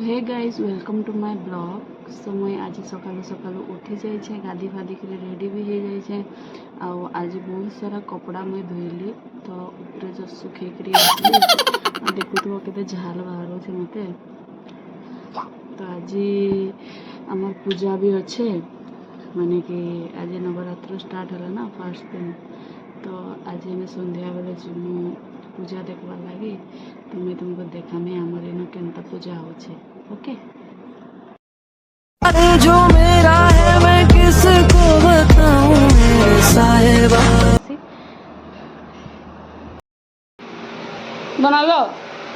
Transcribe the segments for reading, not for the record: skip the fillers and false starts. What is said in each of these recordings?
Hey guys welcome to my blog. So मुई आज सकालू सकालू उठी जाइए गाधी फाधी कर रेडी भी हो जाइए। आज बहुत सारा कपड़ा मुई धोइली तो ऊपर जो सुखे देखु के झाल बाहर मत। तो आज आम पूजा भी अच्छे माने कि आज नवरात्र स्टार्ट है ना फर्स्ट दिन। तो आज मैं संध्या बेले जीमु पूजा देखबार लगी। तो मैं तुमको देखामी आमर इन केनता पूजा होचे। ओके जो मेरा है मैं किसको बताऊं मेरे साहिबा। बना लो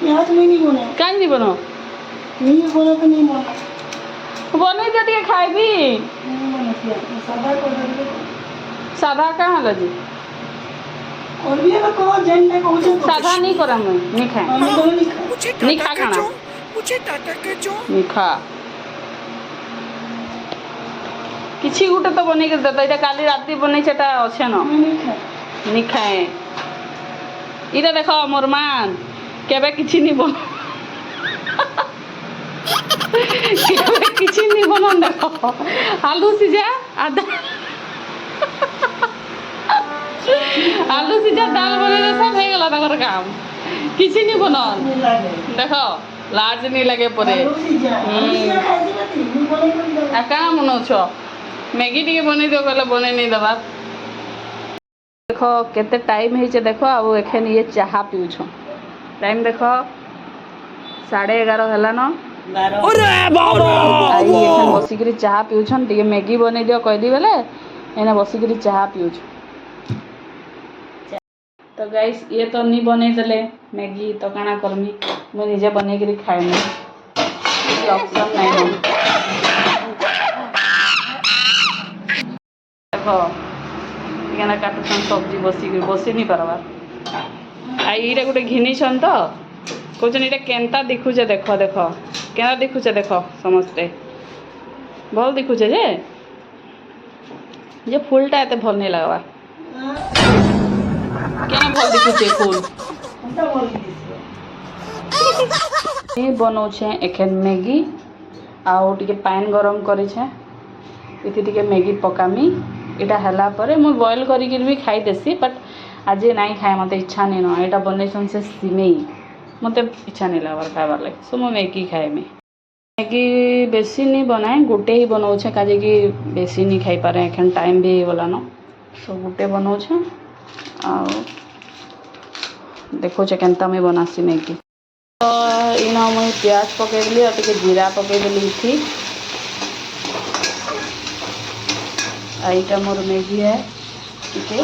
यहाँ तो मैं नहीं बना कहीं नहीं बनो नहीं बना तो नहीं बना बने दे दिए खाए भी नहीं बना किया सादा को दे साधा कहाँ लगी और भी है को जन ने को साधा नहीं करा मैं नहीं खाए हम तो नहीं खा मुझे नहीं टाटा खा के खाना जो मुझे टाटा के जो नहीं खा किसी गुटे तो बने कर देता इटा काली राती बने छटा अच्छे न नहीं खा नहीं खाए इटा देखो मोर मान केबे किछि नहीं बन केबे किछि नहीं बनन देखो आलू सिझा आधा आलू सिझा दाल बने सब हो गला तकर काम किछि नहीं बनन नहीं लगे देखो लाज नहीं लगे परे रोटी जा रोटी खाई दी नहीं बने आ का मनो छ मैगी टी बनै दियो कहले बनै नहीं दबा। देखो केते टाइम है देखो अब एखन ये चाहा पिउ छ टाइम देखो 11:30 हला न अरे बाबा आई एखन बसिकरी चाहा पिउ छन टी मैगी बनै दियो कहली बेले एने बसिकरी चाहा पिउ छ। तो गाइस ये तो नहीं बनै देले मैगी तो काना करमी मैं निजे बनै करी खाइनी ऑप्शन नहीं देखो इना काटुछन सब्जी बसी नहीं पारबार आ इटा गोटे घिनीछन तो कहछन इटा केनता दिखुचे देखो देखो केना दिखुचे देखो समस्ते भल दिखुचे जे फूलटा एते भल नहीं लगवा केना भल दिखुचे फूल हम तो बोल दी ये बनाऊे एखन मैगी आउ टिके पानी गरम करी इति टिके मैगी पकामी इटा हला परे मु बॉयल करी भी खाई देसी बट आज नहीं खाए मत इच्छा नहीं ना यहाँ बनईसन से सिमेई मत इच्छा नहीं लगा खाबार लगे सो मैं मैगी खाए मैगी बेसी नहीं बनाए गोटे ही बनाऊे काजे कि बेसी नहीं खाई पारे एखन टाइम भी गला न सो गोटे बनाऊे आ देखोचे केनता मैं बनासी मैगी। तो इना मुई प्याज पकईदेली और टिके जीरा पकईदेली थी आईटा मोर मैगी है टिके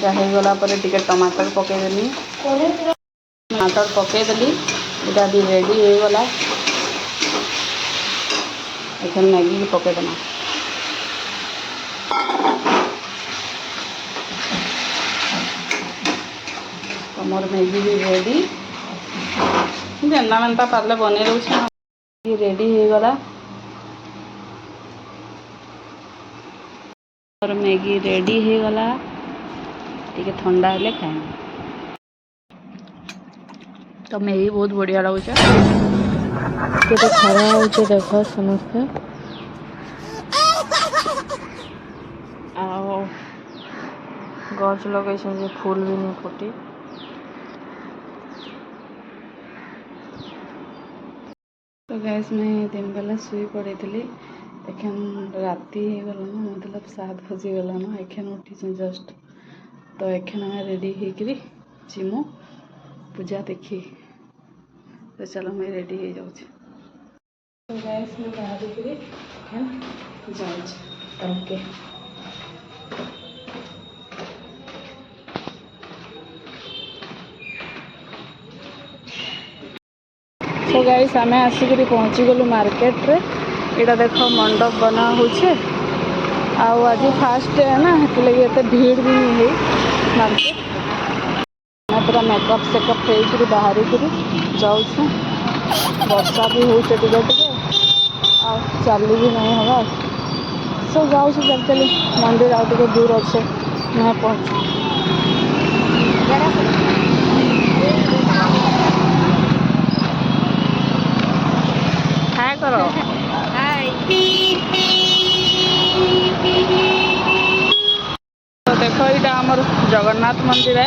हो गला पर टिके टमाटर पकईदेली टमाटर पकईदेली इटा भी रेडी हो गला एखन मैगी पकईदेमा तो मोर मैगी भी रेडी जेन्ना मेनता पारले बनै दउछ रेडी हो गला और मैगी रेडी हो गला टिके ठंडा हेले खाए तो मैगी बहुत बढ़िया लगुच केते खरा होचे देखो समस्त आओ गछ लगे जे फूल भी नहीं फुटी। तो गैस मैं दिन बेला शुई पड़ी थी एखन राति हो गला मतलब 7 बजी गला ना एखन उठी जस्ट तो एखन हमें रेडी होकर जीमु पूजा देखी तो चलो मैं रेडी हो जाऊँ। तो गैस मैं बाहर जाऊँ ओके। तो गाइस आमे आसिक पहुँची गलु मार्केट रे इटा देखो मंडप बना होचे आज फास्ट है ना लगे एते भीड़ भी नहीं है मार्केट मैं पूरा मेकअप सेकअप हो बाहर जाऊँ वर्षा भी हो टिके आ चली भी नहीं हवा सो जाऊँ चल चली मंदिर आउ टे दूर अच्छे मैं पहुँच मंदिर है।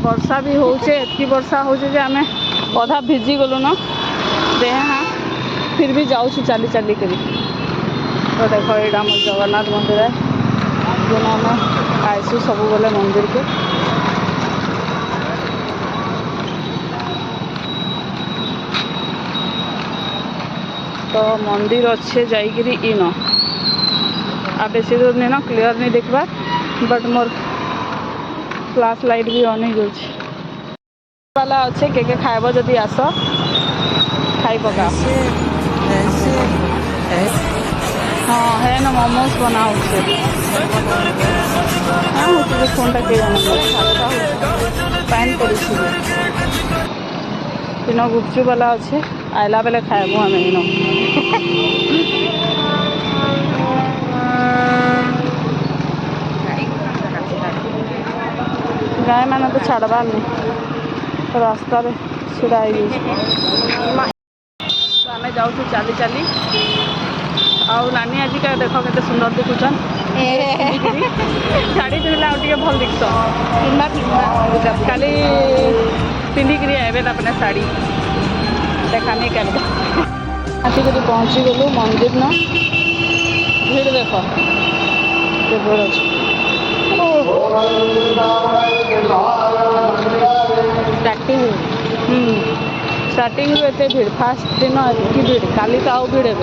वर्षा भी होचे, एतकी वर्षा होचे जे आमे अधा भिजी गलु न देह हाँ फिर भी जाऊँ चली चली करी। तो देखो ये आम जगन्नाथ मंदिर है जो आम आईसु सब बोले मंदिर के। तो मंदिर अच्छे जाइकरी इन आ बेसी दूर नहीं न क्लियर नहीं देखबा बट मोर फ्लैश लाइट भी ऑन हो वाला अच्छे के खाइब जदि आस खाई पका। हाँ है ना मोमोज बना फोन टा पैन कर गुपचुप वाला अच्छे आइला बेले खाइबू आम इन गाय मैंने तो छाड़बार नहीं रास्ता रे छिड़ा तो आम जाऊँ चली चली आउ नानी आज का देख के सुंदर दिखुचन शाढ़ी पिंधला आगे भल दिखस खाली पिंधिक आए अपने शाढ़ी देखानी कर आज कभी पहुँची गलु मंदिर न भीड़ देख भीड़ अच्छे स्टार्टिंग एते भीड़ फास्ट दिन एतकी भीड़ काली तो आउ भीड़ हे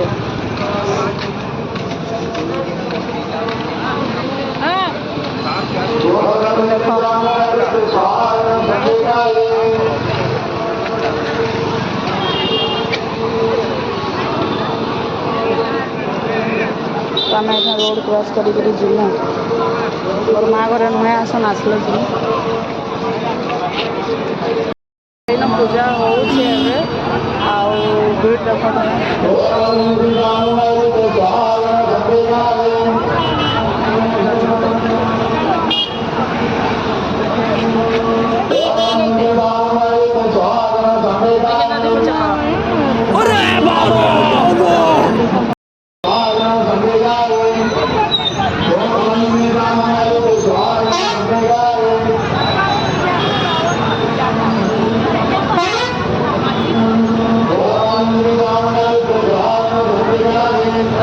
आम रोड क्रॉस कर जीमु और माँ घर नुहे आसन आसले जी पूजा होचे भीड़ देख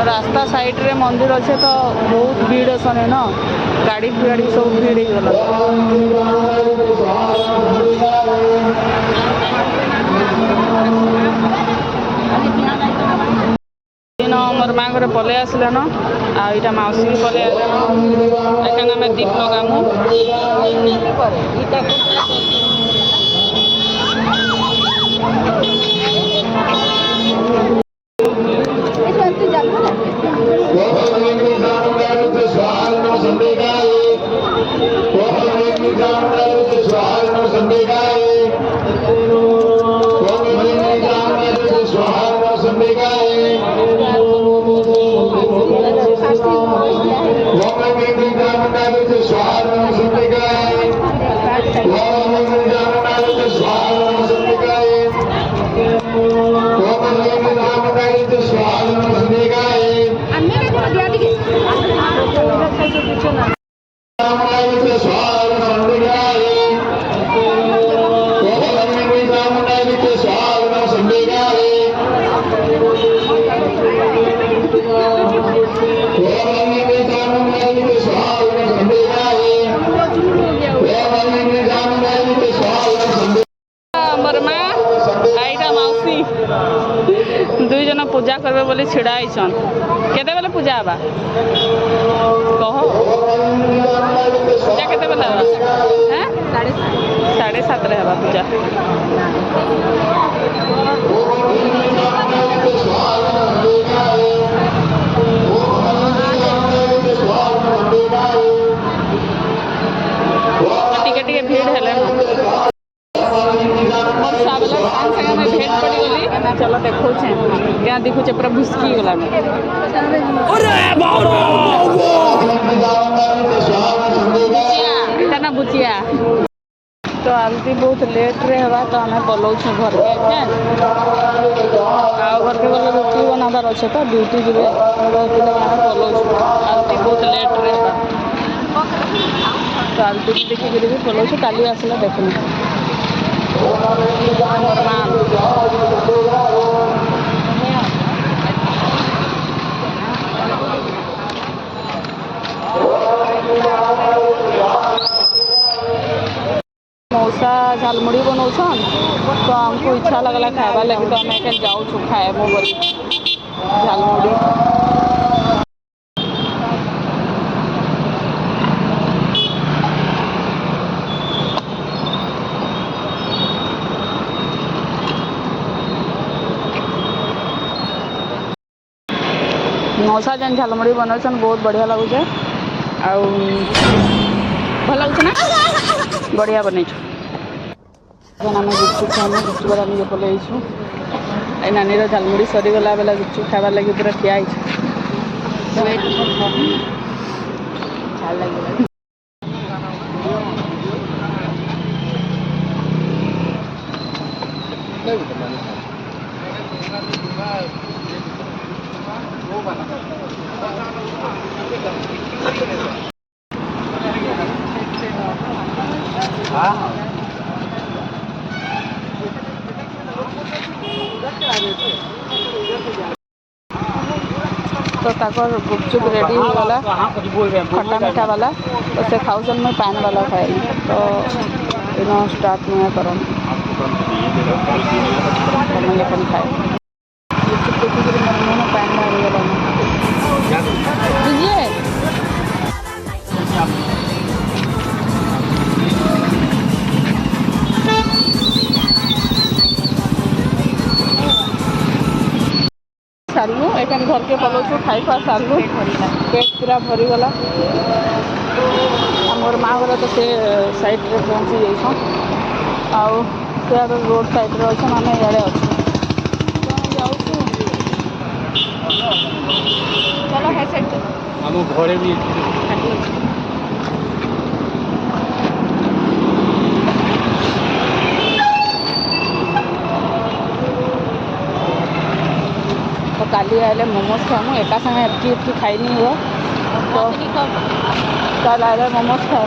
रास्ता साइड रे मंदिर अच्छे तो बहुत भीड़ असन न गाड़ी फाड़ी सब भीड़ गला मोर माँ घर पलि आसले न आईटा मौसी भी पलि आए आम दीप लगामु दुई जन पूजा करबे बोली छिड़ा आईसन केते बेले पूजा हवा कह पूजा केते बेले हवा हैं 7:30 रे हवा पूजा टिके टिके भीड़ हेले भेट पड़ी गली चलो देखो क्या दिखुचे पूरा भुसकी गला बुचिया तो आलती बहुत लेट रे हवा तो आम पलाऊँ घर के घर के गले रुटी बनाबार अच्छे तो ड्यूटी जी तो आम पलाऊँ आलती बहुत लेट रे हवा तो आलती भी देखिक भी पलाऊँ काली आसला देखनी नॉर्मल मौसा झालमुड़ी बनाऊन तो आमको इच्छा लगला खावा लगे तो आम जाऊँ खाएबू बोली झालमुड़ी मौसा जेन झालमुड़ी बनाऊन बहुत बढ़िया लगुचे आउ भल लगुच ना बढ़िया बनई आम गुपचुप खाने गुपचुप आम पलैछु ए नानी झालमुड़ी सरीगला बेला गुपचुप खाबार लगे पूरा ठिया तो ताकर गुपचुप रेडी हो गला खट्टा मीठा वाला तो से खाऊन मैं पान वाला खाए तो इन स्टार्ट मैं करम मैं अपन खाए गुपचुप देखिए मोर मुँह पान बाहरी गला बुझिए सारू एखान घर के पलाऊँ खाई खुआ सारू पेट पूरा भरीगला मोर माँ घर तो से साइड रे पहुँची जाइछन आउ से रोड साइड रे अच्छे आम इे अच्छे चलो है साइड हम घरे भी तो काली आए मोमोज खाऊँ एका संगे एतकी खाई नहीं हुआ तो कल आए मोमोज खाऊँ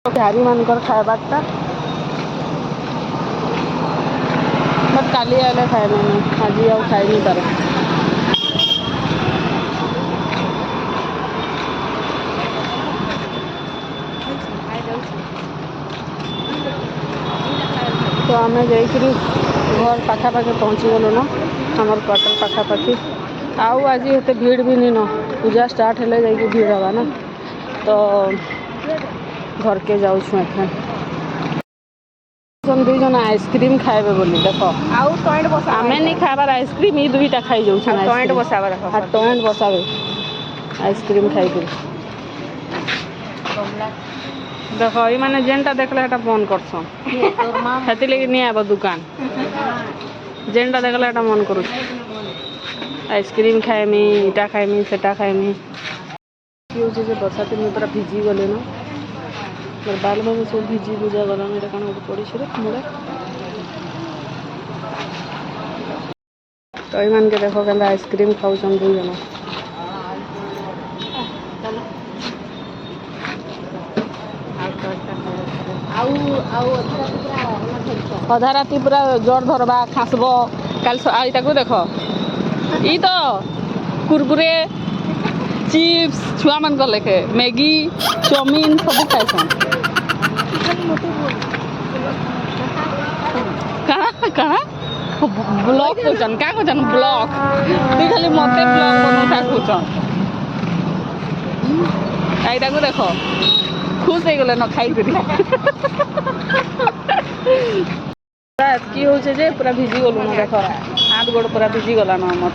बिहारी मानकर खाएबारटा बट काली आए खाए मैंने आज आ खाई नहीं पारे तो आम जाइकरी घर पाखापाखि पहुँची गलु न आमर क्वार्टर पाखापाखि आउ आज एते भीड़ भी नहीं न पूजा स्टार्ट हेले जाइए भीड़ हवा ना तो घर के जाऊँ एखन दुई जन आइसक्रीम खाएबे बोली देख आम नहीं खाबार आइसक्रीम ये दुईटा खाई जाऊँ टॉइंट बसावे आइसक्रीम खाई देख ये मैंने जेनटा देखला बंद करसन हेती लगे नहीं आब दुकान जेनटा देखला मन करूँ आइसक्रीम खाएमी इटा खाएमी सेटा खाएमी कि बरसात में पूरा भिजी गले न मोर बाल बाबू सब भिजी भुजा गला ये कौन गोटे पड़ी रे मुड़ा तो ये मान के देख के आइसक्रीम खाऊन दुई जन अधा राति पूरा जर धरबा खासब कल को देख ई तो कुरकुरे चिप्स छुआ मान लेखे मैगी चाउमिन सब खाएसन कहाँ ब्लॉग खोजन क्या खोजन ब्लॉग तु खाली मत ब्लॉग बनौता खोजन यहाँ को देख खुश हो गले न खाई एतकी हो पूरा भिजी गलु न देख हाथ गोड़ पूरा भिजी गला न आमर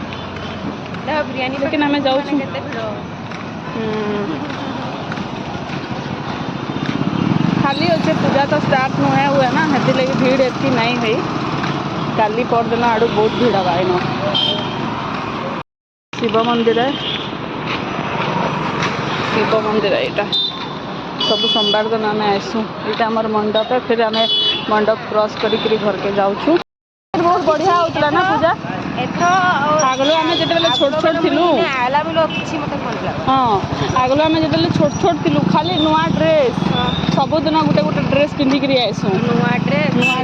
लेकिन आम जाऊँ खाली अच्छे पूजा तो स्टार्ट नुहे हुए ना हेती लगी भीड़ एतकी नहीं हुई काली परदिन आड़ बहुत भीड़ हवा इन शिव मंदिर है यहाँ सब सोमवार दिन आम आसू यहाँ आम मंडप है फिर आम मंडप क्रॉस करी घर के जाऊँ बहुत बढ़िया होता ना पूजा आगलो आम जो छोट छोट थिलु हाँ आगलो आम जो छोट छोट थिलु खाली नुआ ड्रेस सबुदिन गोटे गोटे ड्रेस पिंधिक आसू नुआ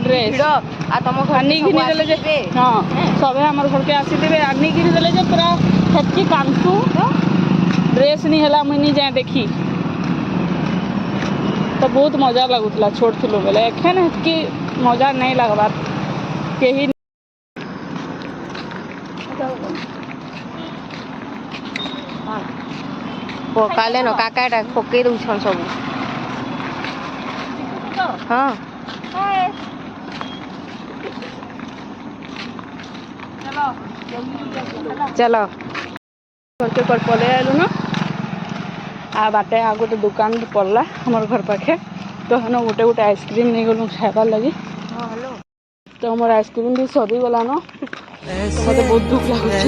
ड्रेस आनी घिनीदे हाँ सब आम घर के आसीथे आनी घिनीदे पूरा हेतकी कांसू ड्रेस नहीं है मुझे जाए देखी तो बहुत मजा लगुला छोट थिलु बेले एखन हेतकी मजा नहीं लगवा कहीं पकाले न काकाटा पकई दौछन सब हाँ चलो घर के पलि आलु न आ बाटे आ गोटे दुकान पड़ला हमार घर पाखे तो हन गोटे गोटे आइसक्रीम नहीं गलु खाइबार लगी तो हमार आइसक्रीम भी सरीगला न मत बहुत दुख लगुच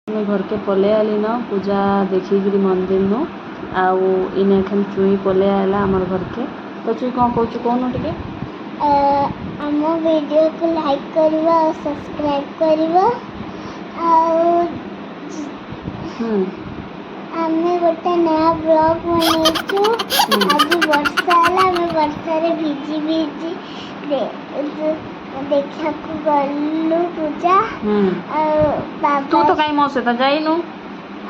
घर के पलि आली न पूजा देखिक मंदिर नु आउ इन एखन चुई पलि आला हमार घर के तो चुई कौन कहूँ कौन टे आम वीडियो को लाइक करवा और सब्सक्राइब करवा और आमे गोटे नया ब्लॉग बनैछु आज वर्षा आला हमें वर्षा रे भिजी भिजी देखा को गलु पूजा और बाबा तू तो कहीं मो सहित जाइनु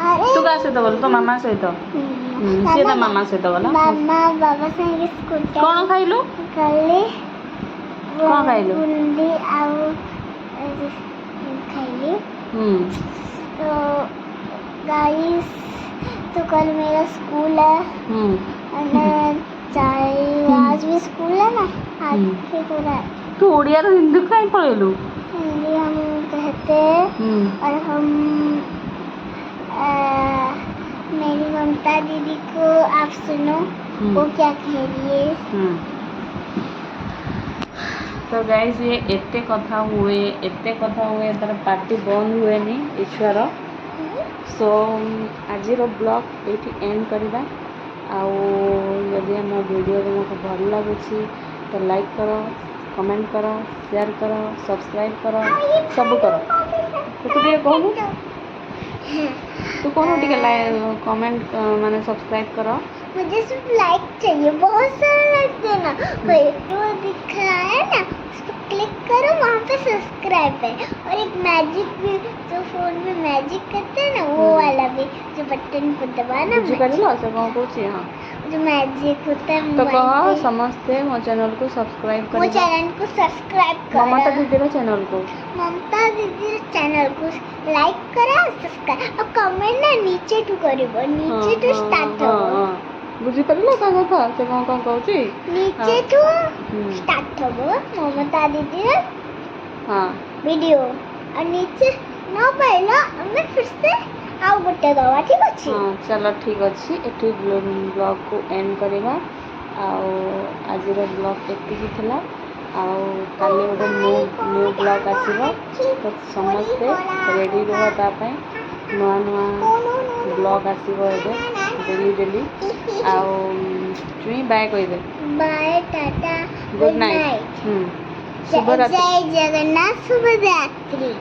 अरे तू का सहित गलु तो मामा सहित सी तो मामा सहित गला मामा बाबा संगे स्कूटर कौन खाइलु गले कौन खाइलु बुंदी और खाइली तो गाइस तो कल मेरा स्कूल है और आज भी स्कूल है ना आज से पूरा तू ओडिया रो हिंदी कहीं पढ़ेलु हिंदी हम कहते हैं और हम मेरी ममता दीदी को आप सुनो वो क्या कह रही है तो गाइस ये एते कथा हुए तार पार्टी बंद हुए नहीं ईश्वर सो आज ब्लॉग ये एंड करवा आदि आम वीडियो तुमको भल लगुच तो लाइक करो कमेंट करो शेयर करो सब्सक्राइब करो सब करो तो तू टे कहू तू कौन टे कमेंट माने सब्सक्राइब करो मुझे सिर्फ लाइक चाहिए बहुत सारा लाइक देना वो दिख रहा है ना उस पर क्लिक करो वहाँ पे सब्सक्राइब है और एक मैजिक भी जो फोन में मैजिक करते हैं ना वो वाला भी जो बटन को दबाना बुझी पारिल से कौन कहूँ हाँ जो मैजिक होता है तो कह समस्ते मो चैनल को सब्सक्राइब वो कर चैनल को सब्सक्राइब करो ममता दीदी चैनल को ममता दीदी चैनल को लाइक करा सब्सक्राइब और कमेंट ना नीचे टू करिबो नीचे टू स्टार्ट हो बुझी पारिल का कथा से कौन कौन कहूँ नीचे टू स्टार्ट हो ममता दीदी हाँ वीडियो और नीचे न पाइला हमें फिर से आउ गोटे दवा ठीक अछि हाँ चलो ठीक अच्छी एटी ब्लॉग को एंड करवा आज ब्लॉग एतिकी थिला काली गोटे न्यू ब्लॉग आसीबो तो समस्ते रेडी रह तापाई नुआ नुआ ब्लॉग आसीबो एबे डेली डेली चुई बाय कहि दे बाय टाटा गुड नाइट शुभ रात्रि जय जगन्नाथ शुभ रात्रि